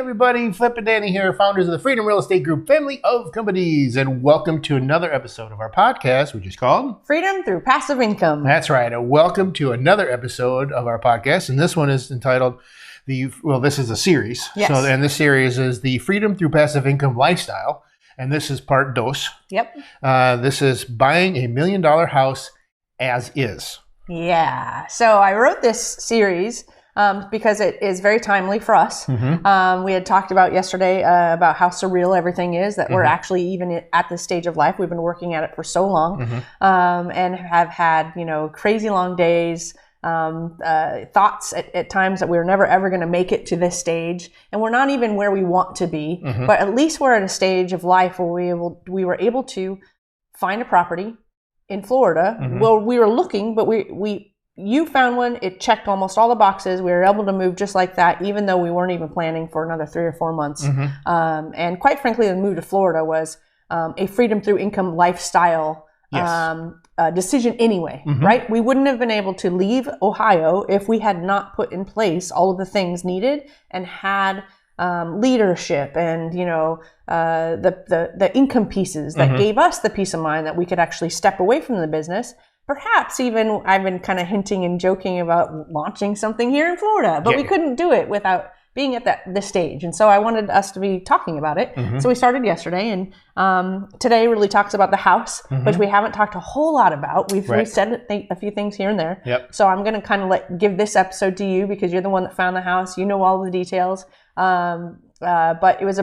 everybody, Flip and Danny here, founders of the Freedom Real Estate Group family of companies, and welcome to another episode of our podcast, which is called Freedom Through Passive Income. That's right, and welcome to another episode of our podcast, and this one is entitled, this is a series, Yes. And this series is the Freedom Through Passive Income Lifestyle, and this is part dos. Yep. This is buying $1 million house as is. Yeah. So I wrote this series because it is very timely for us. Mm-hmm. We had talked about yesterday about how surreal everything is, that we're actually even at this stage of life. We've been working at it for so long and have had, crazy long days, thoughts at times that we were never ever going to make it to this stage. And we're not even where we want to be, but at least we're at a stage of life where we were able to find a property in Florida. Well, we were looking, but you found one. It checked almost all the boxes. We were able to move just like that, even though we weren't even planning for another 3 or 4 months. And quite frankly, the move to Florida was a freedom through income lifestyle decision anyway, right? We wouldn't have been able to leave Ohio if we had not put in place all of the things needed and had leadership and the income pieces that gave us the peace of mind that we could actually step away from the business. Perhaps even I've been kind of hinting and joking about launching something here in Florida, but we couldn't do it without being at this stage. And so I wanted us to be talking about it. So we started yesterday, and today really talks about the house, which we haven't talked a whole lot about. We've said a few things here and there. Yep. So I'm going to kind of give this episode to you because you're the one that found the house. You know all the details. But it was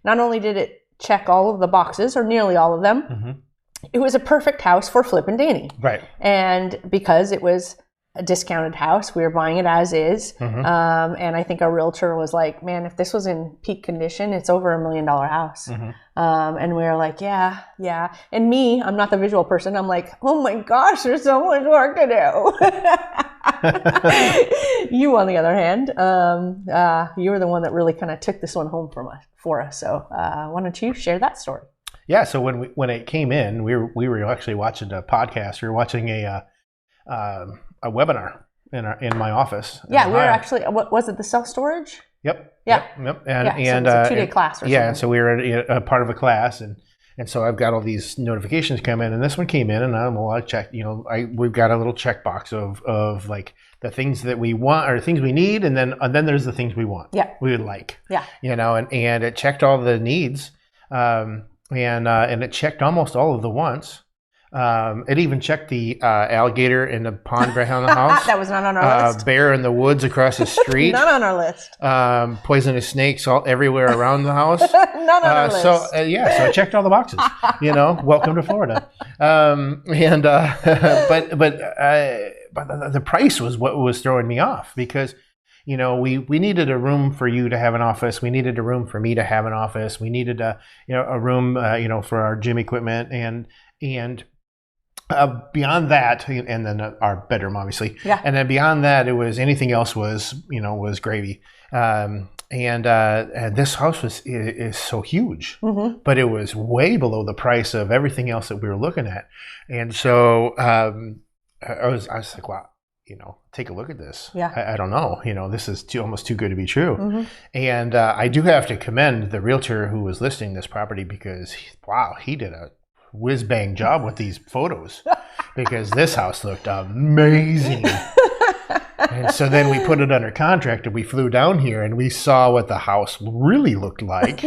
not only did it check all of the boxes, or nearly all of them, it was a perfect house for Flip and Danny. Right. And because it was a discounted house, we were buying it as is. And I think our realtor was like, man, if this was in peak condition, it's over $1 million house. And we were like, yeah. And me, I'm not the visual person. I'm like, oh my gosh, there's so much work to do. You, on the other hand, you were the one that really kind of took this one home for us. So why don't you share that story? Yeah, so when it came in, we were actually watching a podcast. We were watching a webinar in my office. Yeah, we were actually. What was it? The self storage. Yep. Yeah. Yep. And so it's a 2-day class. Or something. And so we were a part of a class, and so I've got all these notifications come in, and this one came in, and I checked. We've got a little checkbox of like the things that we want or things we need, and then there's the things we want. Yeah. We would like. Yeah. And it checked all the needs. And it checked almost all of the wants. It even checked the alligator in the pond behind the house. That was not on our list. Bear in the woods across the street. Not on our list. Poisonous snakes everywhere around the house. Not on our list. So it checked all the boxes. Welcome to Florida. But the price was what was throwing me off because. We needed a room for you to have an office. We needed a room for me to have an office. We needed a room, for our gym equipment and beyond that, and then our bedroom, obviously. Yeah. And then beyond that, it was anything else was gravy. And this house is so huge, but it was way below the price of everything else that we were looking at. And so I was like, wow. Take a look at this. Yeah. I don't know. This is almost too good to be true. And I do have to commend the realtor who was listing this property because, he did a whiz-bang job with these photos because this house looked amazing. And so then we put it under contract and we flew down here and we saw what the house really looked like.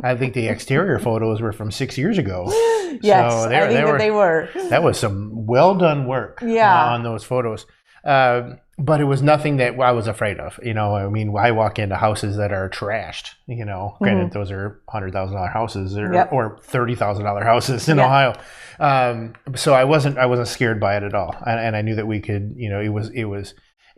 I think the exterior photos were from 6 years ago. Yes, so I think they were. That was some well done work on those photos. But it was nothing that I was afraid of. I walk into houses that are trashed. Granted, those are $100,000 houses or $30,000 houses in Ohio. So I wasn't scared by it at all, and I knew that we could. It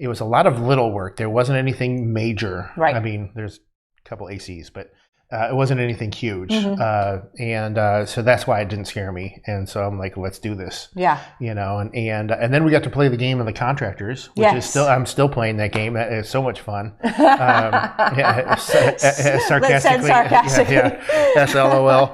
was a lot of little work. There wasn't anything major. Right. There's a couple ACs, but It wasn't anything huge, so that's why it didn't scare me. And so I'm like, let's do this. Yeah. And then we got to play the game of the contractors, which is I'm still playing that game. It's so much fun. Sarcastically, SLOL.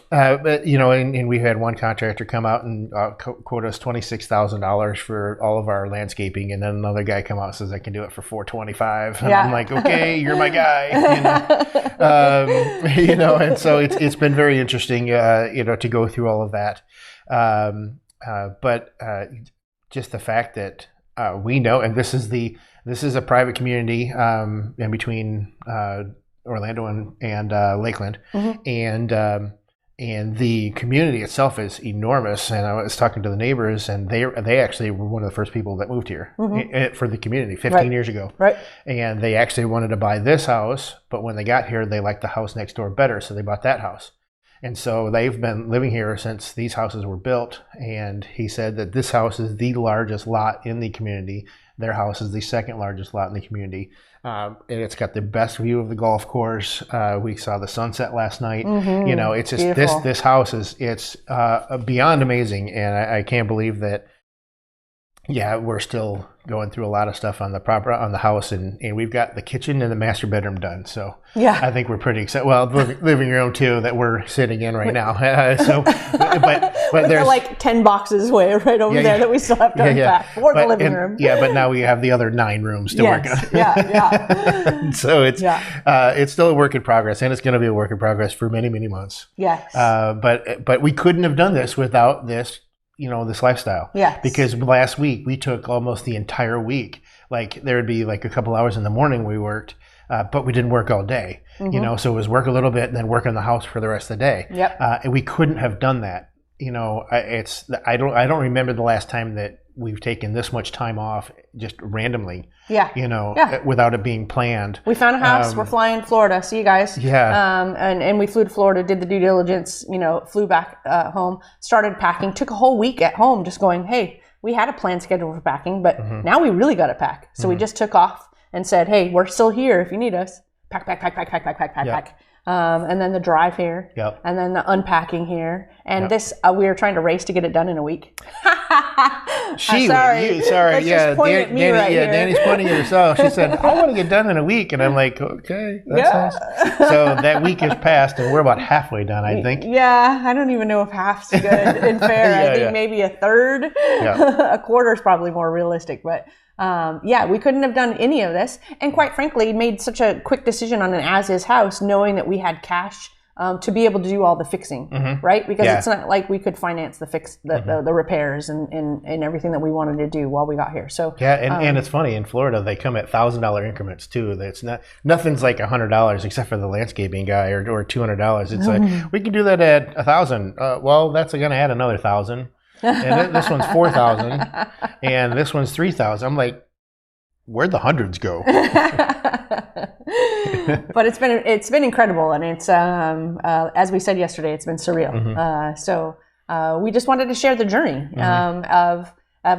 But and we had one contractor come out and quote us $26,000 for all of our landscaping, and then another guy come out and says I can do it for $425, and I'm like, okay, you're my guy. And so it's been very interesting, to go through all of that. But just the fact that we know, and this is a private community in between Orlando and Lakeland, and the community itself is enormous. And I was talking to the neighbors, and they actually were one of the first people that moved here for the community 15 years ago. Right. And they actually wanted to buy this house, but when they got here, they liked the house next door better, so they bought that house. And so they've been living here since these houses were built. And he said that this house is the largest lot in the community. Their house is the second largest lot in the community. And it's got the best view of the golf course. We saw the sunset last night. It's just beautiful. This house it's beyond amazing. And I can't believe that, we're still going through a lot of stuff on the house, and we've got the kitchen and the master bedroom done. So I think we're pretty excited. Well, living room too that we're sitting in right now. But there's like 10 boxes way right over there that we still have to unpack for the living room. Yeah, but now we have the other 9 rooms to work on. So it's still a work in progress, and it's going to be a work in progress for many, many months. Yes. But we couldn't have done this without this. This lifestyle. Yeah. Because last week we took almost the entire week. Like there would be like a couple hours in the morning we worked, but we didn't work all day. So it was work a little bit and then work in the house for the rest of the day. Yep. And we couldn't have done that. I don't remember the last time that we've taken this much time off just randomly. Without it being planned. We found a house. We're flying to Florida. See you guys. Yeah. And we flew to Florida, did the due diligence, flew back home, started packing, took a whole week at home just going, hey, we had a planned schedule for packing, but now we really got to pack. So we just took off and said, hey, we're still here if you need us. Pack. And then the drive here, and then the unpacking here, and this we were trying to race to get it done in a week. Sorry, Danny's pointing at herself. She said, "I want to get done in a week," and I'm like, "Okay, that's nice." So that week has passed, and we're about halfway done, I think. Yeah, I don't even know if half's good and fair. I think maybe a third, a quarter is probably more realistic, but. We couldn't have done any of this, and quite frankly made such a quick decision on an as-is house knowing that we had cash to be able to do all the fixing, right? Because it's not like we could finance the repairs and everything that we wanted to do while we got here. So and it's funny, in Florida they come at $1,000 increments too. That's nothing's like $100 except for the landscaping guy or $200. It's like we can do that at $1,000. Well, that's going to add another $1,000. And this one's 4,000, and this one's 3,000. I'm like, where'd the hundreds go? But it's been incredible, and it's as we said yesterday, it's been surreal. So we just wanted to share the journey of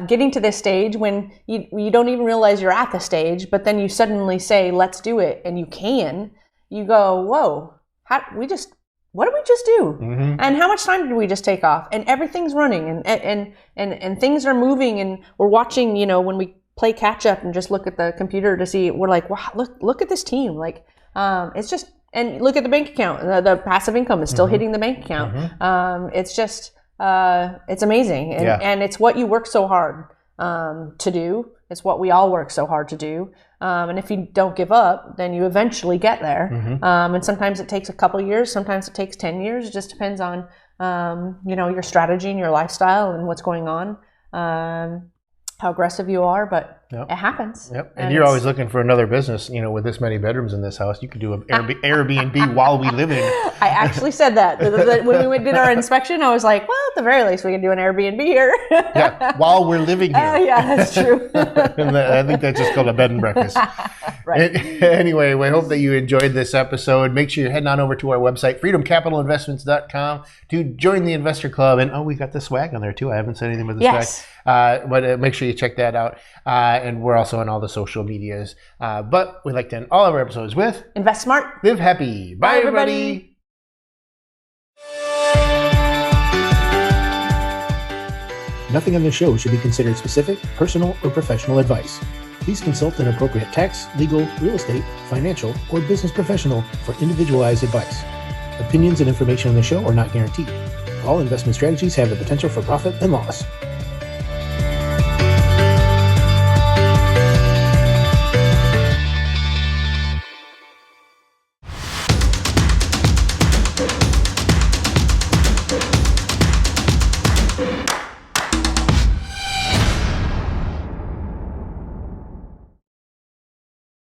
getting to this stage when you don't even realize you're at the stage, but then you suddenly say, "Let's do it," and you can. You go, "Whoa! What did we just do? And how much time did we just take off?" And everything's running, and things are moving, and we're watching. When we play catch up and just look at the computer to see, we're like, "Wow, look at this team!" Like, it's just, and look at the bank account. The passive income is still hitting the bank account. It's just, it's amazing, and it's what you work so hard to do. It's what we all work so hard to do. And if you don't give up, then you eventually get there. And sometimes it takes a couple of years. Sometimes it takes 10 years. It just depends on, your strategy and your lifestyle and what's going on, how aggressive you are. But it happens. Yep. And you're always looking for another business. With this many bedrooms in this house, you could do an Airbnb while we live in it. I actually said that when we did our inspection. I was like, well, at the very least, we can do an Airbnb here. While we're living here. That's true. And I think that's just called a bed and breakfast. Right. Anyway, we hope that you enjoyed this episode. Make sure you're heading on over to our website, freedomcapitalinvestments.com, to join the Investor Club. And we got the swag on there too. I haven't said anything about the swag. But make sure you check that out. And we're also on all the social medias. But we like to end all of our episodes with Invest smart. Live happy. Bye, everybody. Nothing on this show should be considered specific, personal, or professional advice. Please consult an appropriate tax, legal, real estate, financial, or business professional for individualized advice. Opinions and information on the show are not guaranteed. All investment strategies have the potential for profit and loss.